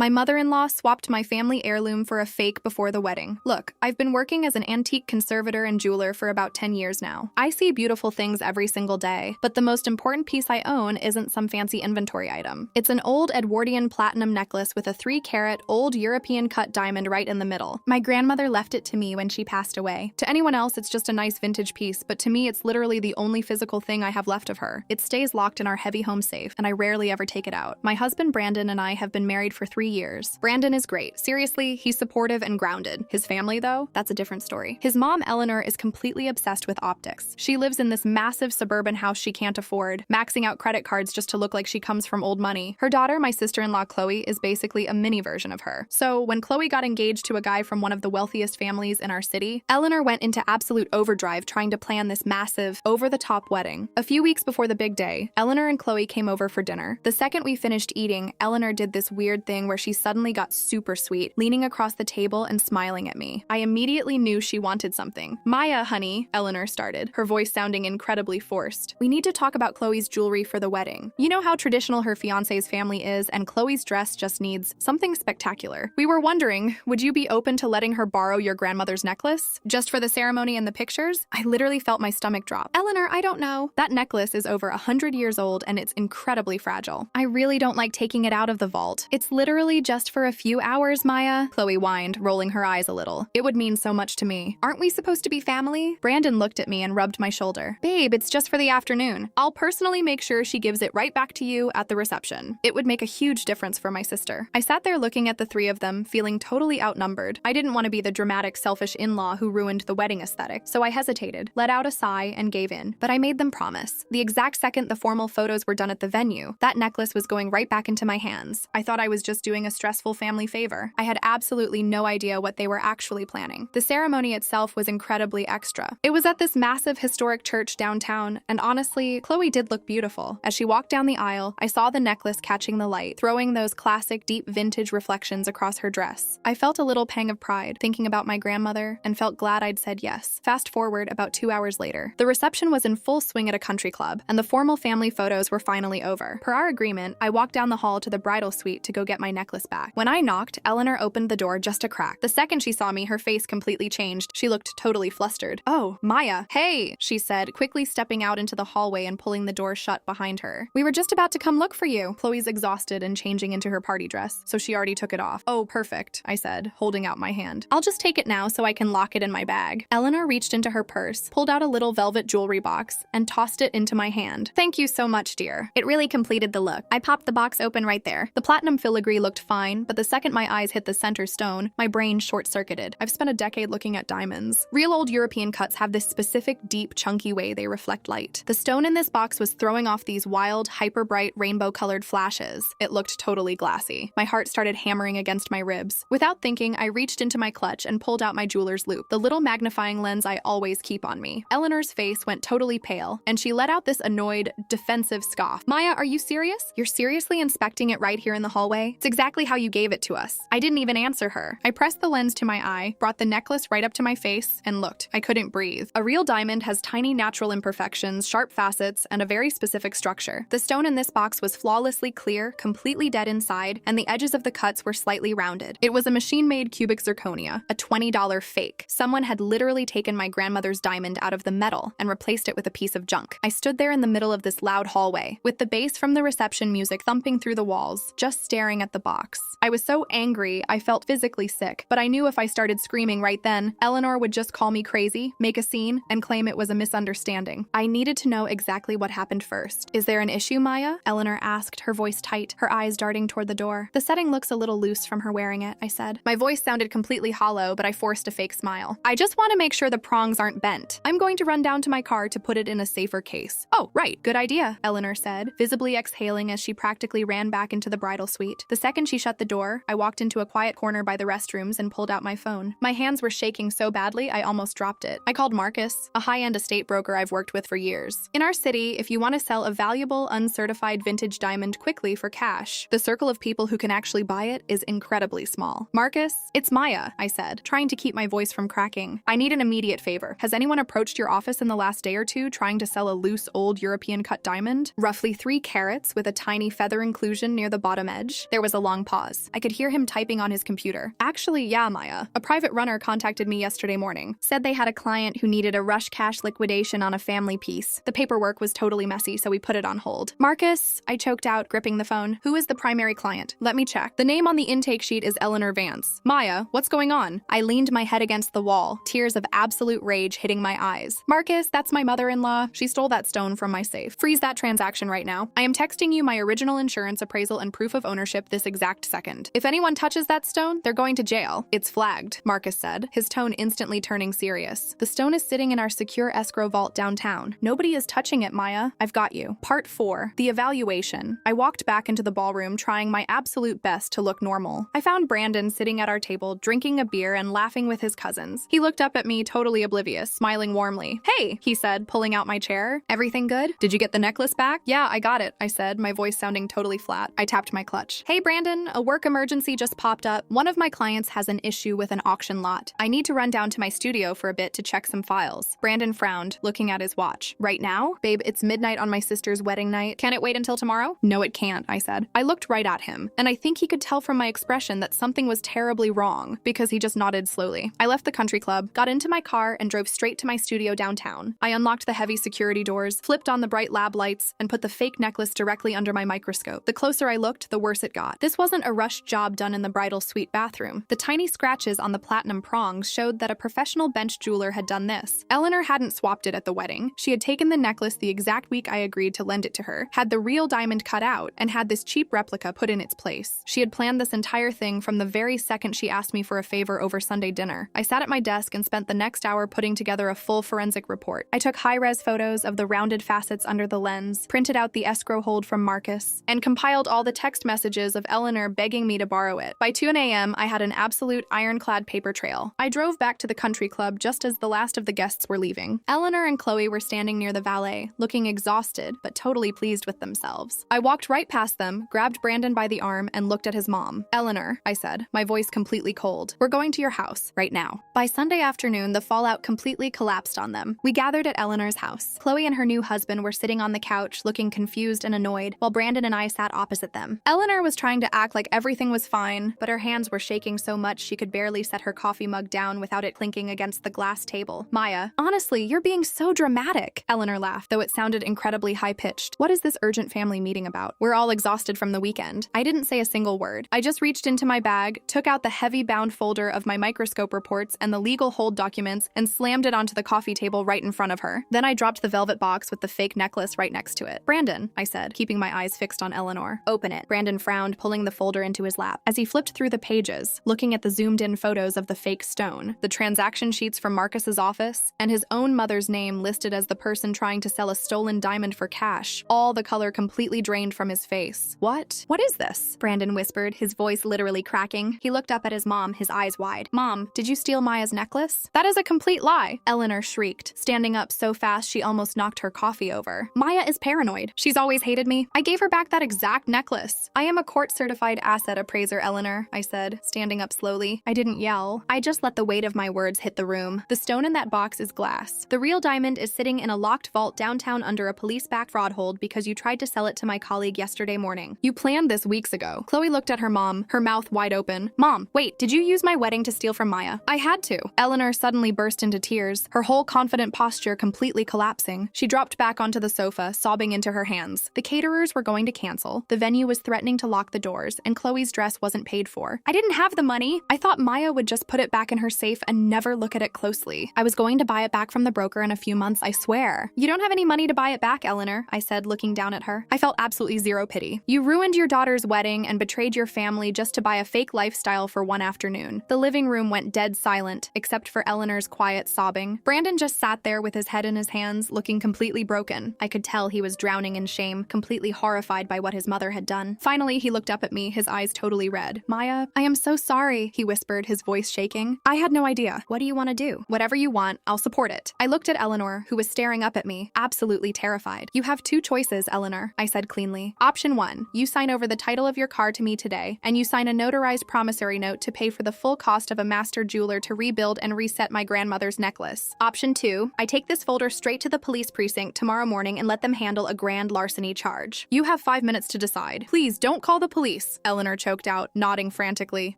My mother-in-law swapped my family heirloom for a fake before the wedding. Look, I've been working as an antique conservator and jeweler for about 10 years now. I see beautiful things every single day, but the most important piece I own isn't some fancy inventory item. It's an old Edwardian platinum necklace with a 3-carat old European cut diamond right in the middle. My grandmother left it to me when she passed away. To anyone else, it's just a nice vintage piece, but to me, it's literally the only physical thing I have left of her. It stays locked in our heavy home safe, and I rarely ever take it out. My husband Brandon and I have been married for 3 years. Brandon is great. Seriously, he's supportive and grounded. His family, though, that's a different story. His mom, Eleanor, is completely obsessed with optics. She lives in this massive suburban house she can't afford, maxing out credit cards just to look like she comes from old money. Her daughter, my sister-in-law Chloe, is basically a mini version of her. So when Chloe got engaged to a guy from one of the wealthiest families in our city, Eleanor went into absolute overdrive trying to plan this massive, over-the-top wedding. A few weeks before the big day, Eleanor and Chloe came over for dinner. The second we finished eating, Eleanor did this weird thing where she suddenly got super sweet, leaning across the table and smiling at me. I immediately knew she wanted something. "Maya, honey," Eleanor started, her voice sounding incredibly forced. "We need to talk about Chloe's jewelry for the wedding. You know how traditional her fiancé's family is, and Chloe's dress just needs something spectacular. We were wondering, would you be open to letting her borrow your grandmother's necklace? Just for the ceremony and the pictures?" I literally felt my stomach drop. "Eleanor, I don't know. That necklace is over 100 years old and it's incredibly fragile. I really don't like taking it out of the vault. It's literally just for a few hours, Maya," Chloe whined, rolling her eyes a little. "It would mean so much to me. Aren't we supposed to be family?" Brandon looked at me and rubbed my shoulder. "Babe, it's just for the afternoon. I'll personally make sure she gives it right back to you at the reception. It would make a huge difference for my sister." I sat there looking at the three of them, feeling totally outnumbered. I didn't want to be the dramatic, selfish in-law who ruined the wedding aesthetic, so I hesitated, let out a sigh, and gave in. But I made them promise. The exact second the formal photos were done at the venue, that necklace was going right back into my hands. I thought I was just doing a stressful family favor. I had absolutely no idea what they were actually planning. The ceremony itself was incredibly extra. It was at this massive historic church downtown, and honestly, Chloe did look beautiful. As she walked down the aisle, I saw the necklace catching the light, throwing those classic deep vintage reflections across her dress. I felt a little pang of pride, thinking about my grandmother, and felt glad I'd said yes. Fast forward about 2 hours later. The reception was in full swing at a country club, and the formal family photos were finally over. Per our agreement, I walked down the hall to the bridal suite to go get my necklace back. When I knocked, Eleanor opened the door just a crack. The second she saw me, her face completely changed. She looked totally flustered. "Oh, Maya. Hey," she said, quickly stepping out into the hallway and pulling the door shut behind her. "We were just about to come look for you." Chloe's exhausted and changing into her party dress, so she already took it off. "Oh, perfect," I said, holding out my hand. "I'll just take it now so I can lock it in my bag." Eleanor reached into her purse, pulled out a little velvet jewelry box, and tossed it into my hand. "Thank you so much, dear. It really completed the look." I popped the box open right there. The platinum filigree looked fine, but the second my eyes hit the center stone, my brain short-circuited. I've spent a decade looking at diamonds. Real old European cuts have this specific, deep, chunky way they reflect light. The stone in this box was throwing off these wild, hyper-bright, rainbow-colored flashes. It looked totally glassy. My heart started hammering against my ribs. Without thinking, I reached into my clutch and pulled out my jeweler's loupe, the little magnifying lens I always keep on me. Eleanor's face went totally pale, and she let out this annoyed, defensive scoff. "Maya, are you serious? You're seriously inspecting it right here in the hallway? It's exactly how you gave it to us." I didn't even answer her. I pressed the lens to my eye, brought the necklace right up to my face, and looked. I couldn't breathe. A real diamond has tiny natural imperfections, sharp facets, and a very specific structure. The stone in this box was flawlessly clear, completely dead inside, and the edges of the cuts were slightly rounded. It was a machine-made cubic zirconia, a $20 fake. Someone had literally taken my grandmother's diamond out of the metal and replaced it with a piece of junk. I stood there in the middle of this loud hallway, with the bass from the reception music thumping through the walls, just staring at the box. I was so angry, I felt physically sick, but I knew if I started screaming right then, Eleanor would just call me crazy, make a scene, and claim it was a misunderstanding. I needed to know exactly what happened first. "Is there an issue, Maya?" Eleanor asked, her voice tight, her eyes darting toward the door. "The setting looks a little loose from her wearing it," I said. My voice sounded completely hollow, but I forced a fake smile. "I just want to make sure the prongs aren't bent. I'm going to run down to my car to put it in a safer case." "Oh, right, good idea," Eleanor said, visibly exhaling as she practically ran back into the bridal suite. The second she shut the door, I walked into a quiet corner by the restrooms and pulled out my phone. My hands were shaking so badly I almost dropped it. I called Marcus, a high-end estate broker I've worked with for years. In our city, if you want to sell a valuable, uncertified vintage diamond quickly for cash, the circle of people who can actually buy it is incredibly small. "Marcus, it's Maya," I said, trying to keep my voice from cracking. "I need an immediate favor. Has anyone approached your office in the last day or two trying to sell a loose, old European cut diamond? Roughly 3 carats with a tiny feather inclusion near the bottom edge." There was a long long pause. I could hear him typing on his computer. Actually, yeah, Maya. A private runner contacted me yesterday morning. Said they had a client who needed a rush cash liquidation on a family piece. The paperwork was totally messy, so we put it on hold. Marcus, I choked out, gripping the phone. Who is the primary client? Let me check. The name on the intake sheet is Eleanor Vance. Maya, what's going on? I leaned my head against the wall, tears of absolute rage hitting my eyes. Marcus, that's my mother-in-law. She stole that stone from my safe. Freeze that transaction right now. I am texting you my original insurance appraisal and proof of ownership this exact second. If anyone touches that stone, they're going to jail. It's flagged, Marcus said, his tone instantly turning serious. The stone is sitting in our secure escrow vault downtown. Nobody is touching it, Maya. I've got you. Part 4. The evaluation. I walked back into the ballroom, trying my absolute best to look normal. I found Brandon sitting at our table, drinking a beer and laughing with his cousins. He looked up at me, totally oblivious, smiling warmly. Hey, he said, pulling out my chair. Everything good? Did you get the necklace back? Yeah, I got it, I said, my voice sounding totally flat. I tapped my clutch. Hey, Brandon, a work emergency just popped up. One of my clients has an issue with an auction lot. I need to run down to my studio for a bit to check some files. Brandon frowned, looking at his watch. Right now? Babe, it's midnight on my sister's wedding night. Can it wait until tomorrow? No, it can't, I said. I looked right at him, and I think he could tell from my expression that something was terribly wrong, because he just nodded slowly. I left the country club, got into my car, and drove straight to my studio downtown. I unlocked the heavy security doors, flipped on the bright lab lights, and put the fake necklace directly under my microscope. The closer I looked, the worse it got. This wasn't a rushed job done in the bridal suite bathroom. The tiny scratches on the platinum prongs showed that a professional bench jeweler had done this. Eleanor hadn't swapped it at the wedding. She had taken the necklace the exact week I agreed to lend it to her, had the real diamond cut out, and had this cheap replica put in its place. She had planned this entire thing from the very second she asked me for a favor over Sunday dinner. I sat at my desk and spent the next hour putting together a full forensic report. I took high-res photos of the rounded facets under the lens, printed out the escrow hold from Marcus, and compiled all the text messages of Eleanor begging me to borrow it. By 2 a.m., I had an absolute ironclad paper trail. I drove back to the country club just as the last of the guests were leaving. Eleanor and Chloe were standing near the valet, looking exhausted, but totally pleased with themselves. I walked right past them, grabbed Brandon by the arm, and looked at his mom. Eleanor, I said, my voice completely cold. We're going to your house, right now. By Sunday afternoon, the fallout completely collapsed on them. We gathered at Eleanor's house. Chloe and her new husband were sitting on the couch, looking confused and annoyed, while Brandon and I sat opposite them. Eleanor was trying to act like everything was fine, but her hands were shaking so much she could barely set her coffee mug down without it clinking against the glass table. Maya, honestly, you're being so dramatic, Eleanor laughed, though it sounded incredibly high-pitched. What is this urgent family meeting about? We're all exhausted from the weekend. I didn't say a single word. I just reached into my bag, took out the heavy bound folder of my microscope reports and the legal hold documents, and slammed it onto the coffee table right in front of her. Then I dropped the velvet box with the fake necklace right next to it. Brandon, I said, keeping my eyes fixed on Eleanor. Open it. Brandon frowned, pulling the folder into his lap. As he flipped through the pages, looking at the zoomed-in photos of the fake stone, the transaction sheets from Marcus's office, and his own mother's name listed as the person trying to sell a stolen diamond for cash, all the color completely drained from his face. What? What is this? Brandon whispered, his voice literally cracking. He looked up at his mom, his eyes wide. Mom, did you steal Maya's necklace? That is a complete lie, Eleanor shrieked, standing up so fast she almost knocked her coffee over. Maya is paranoid. She's always hated me. I gave her back that exact necklace. I am a court-certified asset appraiser, Eleanor, I said, standing up slowly. I didn't yell. I just let the weight of my words hit the room. The stone in that box is glass. The real diamond is sitting in a locked vault downtown under a police-backed fraud hold because you tried to sell it to my colleague yesterday morning. You planned this weeks ago. Chloe looked at her mom, her mouth wide open. Mom, wait, did you use my wedding to steal from Maya? I had to. Eleanor suddenly burst into tears, her whole confident posture completely collapsing. She dropped back onto the sofa, sobbing into her hands. The caterers were going to cancel. The venue was threatening to lock the doors, and Chloe's dress wasn't paid for. I didn't have the money. I thought Maya would just put it back in her safe and never look at it closely. I was going to buy it back from the broker in a few months, I swear. You don't have any money to buy it back, Eleanor, I said, looking down at her. I felt absolutely zero pity. You ruined your daughter's wedding and betrayed your family just to buy a fake lifestyle for one afternoon. The living room went dead silent, except for Eleanor's quiet sobbing. Brandon just sat there with his head in his hands, looking completely broken. I could tell he was drowning in shame, completely horrified by what his mother had done. Finally, he looked up at me, his eyes totally red. Maya, I am so sorry, he whispered, his voice shaking. I had no idea. What do you want to do? Whatever you want, I'll support it. I looked at Eleanor, who was staring up at me, absolutely terrified. You have two choices, Eleanor, I said cleanly. Option 1, you sign over the title of your car to me today, and you sign a notarized promissory note to pay for the full cost of a master jeweler to rebuild and reset my grandmother's necklace. Option 2, I take this folder straight to the police precinct tomorrow morning and let them handle a grand larceny charge. You have 5 minutes to decide. Please don't call the police. Release, Eleanor choked out, nodding frantically.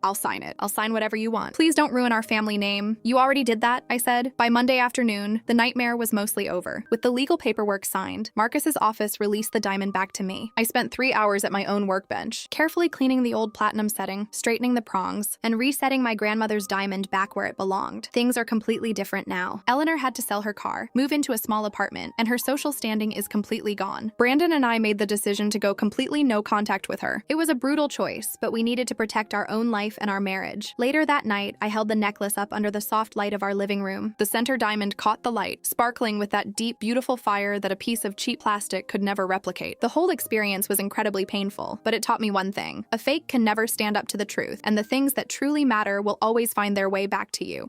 I'll sign it. I'll sign whatever you want. Please don't ruin our family name. You already did that, I said. By Monday afternoon, the nightmare was mostly over. With the legal paperwork signed, Marcus's office released the diamond back to me. I spent 3 hours at my own workbench, carefully cleaning the old platinum setting, straightening the prongs, and resetting my grandmother's diamond back where it belonged. Things are completely different now. Eleanor had to sell her car, move into a small apartment, and her social standing is completely gone. Brandon and I made the decision to go completely no contact with her. It was a brutal choice, but we needed to protect our own life and our marriage. Later that night, I held the necklace up under the soft light of our living room. The center diamond caught the light, sparkling with that deep, beautiful fire that a piece of cheap plastic could never replicate. The whole experience was incredibly painful, but it taught me one thing. A fake can never stand up to the truth, and the things that truly matter will always find their way back to you.